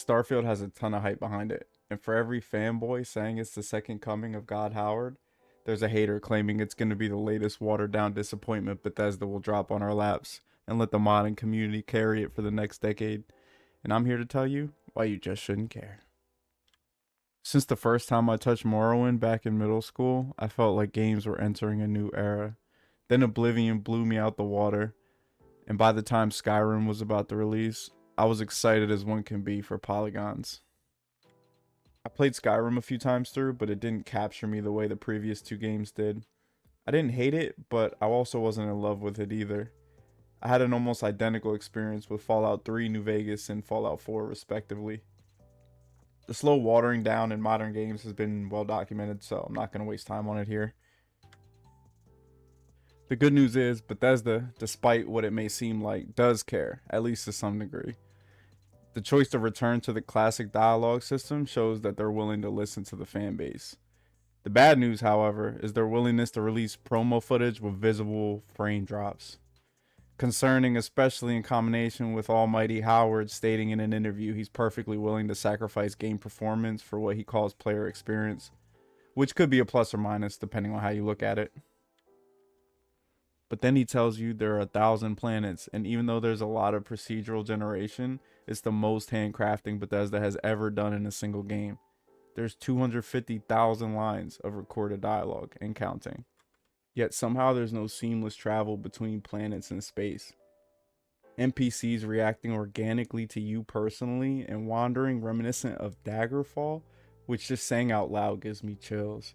Starfield has a ton of hype behind it, and for every fanboy saying it's the second coming of God Howard, there's a hater claiming it's going to be the latest watered down disappointment Bethesda will drop on our laps and let the modding community carry it for the next decade. And I'm here to tell you why you just shouldn't care. Since the first time I touched Morrowind back in middle school, I felt like games were entering a new era. Then Oblivion blew me out the water, and by the time Skyrim was about to release, I was excited as one can be for polygons. I played Skyrim a few times through, but it didn't capture me the way the previous two games did. I didn't hate it, but I also wasn't in love with it either. I had an almost identical experience with Fallout 3 New Vegas and Fallout 4 respectively. The slow watering down in modern games has been well documented, so I'm not going to waste time on it here. The good news is Bethesda, despite what it may seem like, does care, at least to some degree. The choice to return to the classic dialogue system shows that they're willing to listen to the fan base. The bad news, however, is their willingness to release promo footage with visible frame drops. Concerning, especially in combination with Almighty Howard stating in an interview he's perfectly willing to sacrifice game performance for what he calls player experience, which could be a plus or minus depending on how you look at it. But then he tells you there are 1,000 planets, and even though there's a lot of procedural generation, it's the most handcrafting Bethesda has ever done in a single game. There's 250,000 lines of recorded dialogue and counting. Yet somehow there's no seamless travel between planets and space. NPCs reacting organically to you personally and wandering reminiscent of Daggerfall, which just saying out loud gives me chills.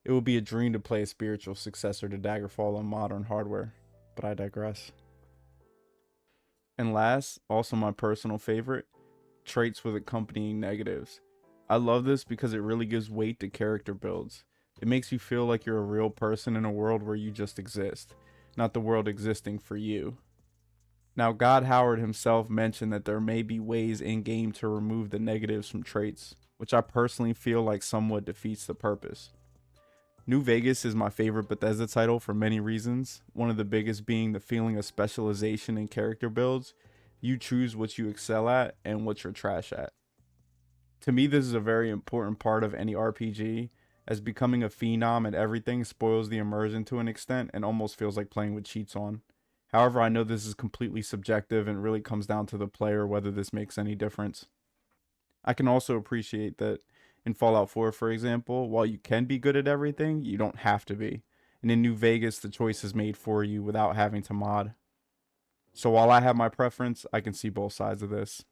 It would be a dream to play a spiritual successor to Daggerfall on modern hardware, but I digress. And last, also my personal favorite, traits with accompanying negatives. I love this because it really gives weight to character builds. It makes you feel like you're a real person in a world where you just exist, not the world existing for you. Now, God Howard himself mentioned that there may be ways in game to remove the negatives from traits, which I personally feel like somewhat defeats the purpose. New Vegas is my favorite Bethesda title for many reasons, one of the biggest being the feeling of specialization in character builds. You choose what you excel at and what you're trash at. To me, this is a very important part of any RPG, as becoming a phenom at everything spoils the immersion to an extent and almost feels like playing with cheats on. However, I know this is completely subjective and really comes down to the player whether this makes any difference. I can also appreciate that in Fallout 4, for example, while you can be good at everything, you don't have to be. And in New Vegas, the choice is made for you without having to mod. So while I have my preference, I can see both sides of this.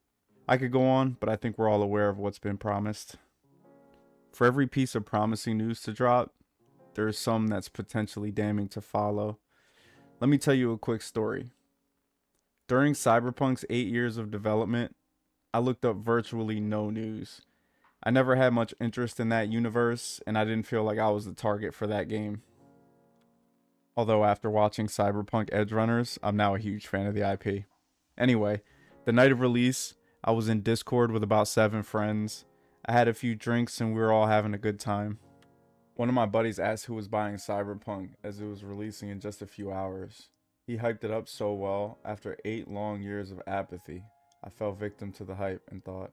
I could go on, but I think we're all aware of what's been promised. For every piece of promising news to drop, there is some that's potentially damning to follow. Let me tell you a quick story. During Cyberpunk's 8 years of development, I looked up virtually no news. I never had much interest in that universe, and I didn't feel like I was the target for that game. Although after watching Cyberpunk Edgerunners, I'm now a huge fan of the IP. Anyway, the night of release, I was in Discord with about 7 friends. I had a few drinks and we were all having a good time. One of my buddies asked who was buying Cyberpunk as it was releasing in just a few hours. He hyped it up so well, after 8 long years of apathy, I fell victim to the hype and thought,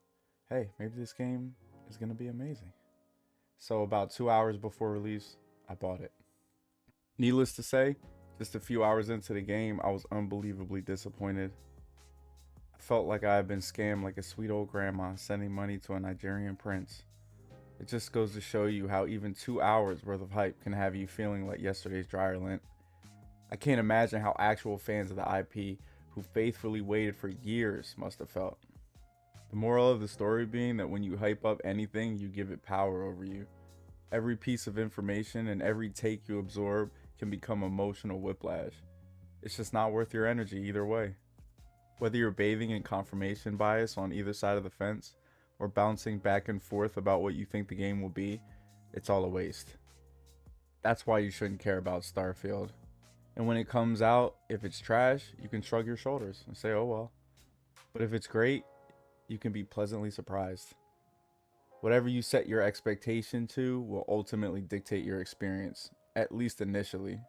hey, maybe this game is going to be amazing. So about 2 hours before release, I bought it. Needless to say, just a few hours into the game, I was unbelievably disappointed. I felt like I had been scammed like a sweet old grandma sending money to a Nigerian prince. It just goes to show you how even 2 hours worth of hype can have you feeling like yesterday's dryer lint. I can't imagine how actual fans of the IP who faithfully waited for years must have felt. The moral of the story being that when you hype up anything, you give it power over you. Every piece of information and every take you absorb can become emotional whiplash. It's just not worth your energy either way. Whether you're bathing in confirmation bias on either side of the fence, or bouncing back and forth about what you think the game will be, it's all a waste. That's why you shouldn't care about Starfield. And when it comes out, if it's trash, you can shrug your shoulders and say, oh well. But if it's great, you can be pleasantly surprised. Whatever you set your expectation to will ultimately dictate your experience, at least initially.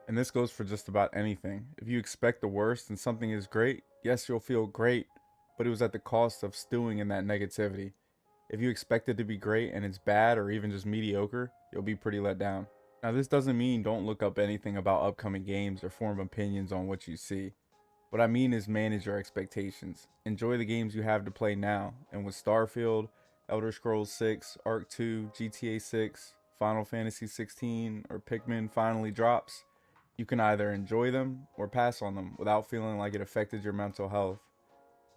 And this goes for just about anything. If you expect the worst and something is great, yes, you'll feel great, but it was at the cost of stewing in that negativity. If you expect it to be great and it's bad or even just mediocre, you'll be pretty let down. Now, this doesn't mean don't look up anything about upcoming games or form opinions on what you see. What I mean is manage your expectations. Enjoy the games you have to play now, and with Starfield, Elder Scrolls 6, Arc 2, GTA 6, Final Fantasy 16, or Pikmin finally drops, you can either enjoy them or pass on them without feeling like it affected your mental health.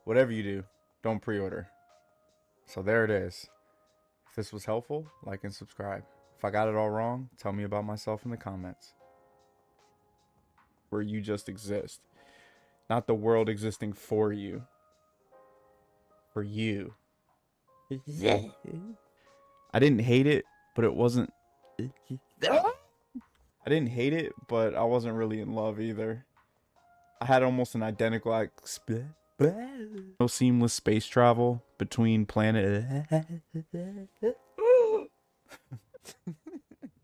Whatever you do, don't pre-order. So there it is. If this was helpful, like and subscribe. If I got it all wrong, tell me about myself in the comments. Where you just exist. Not the world existing for you. For you. I didn't hate it, but it wasn't. I didn't hate it, but I wasn't really in love either. I had almost an identical no seamless space travel between planet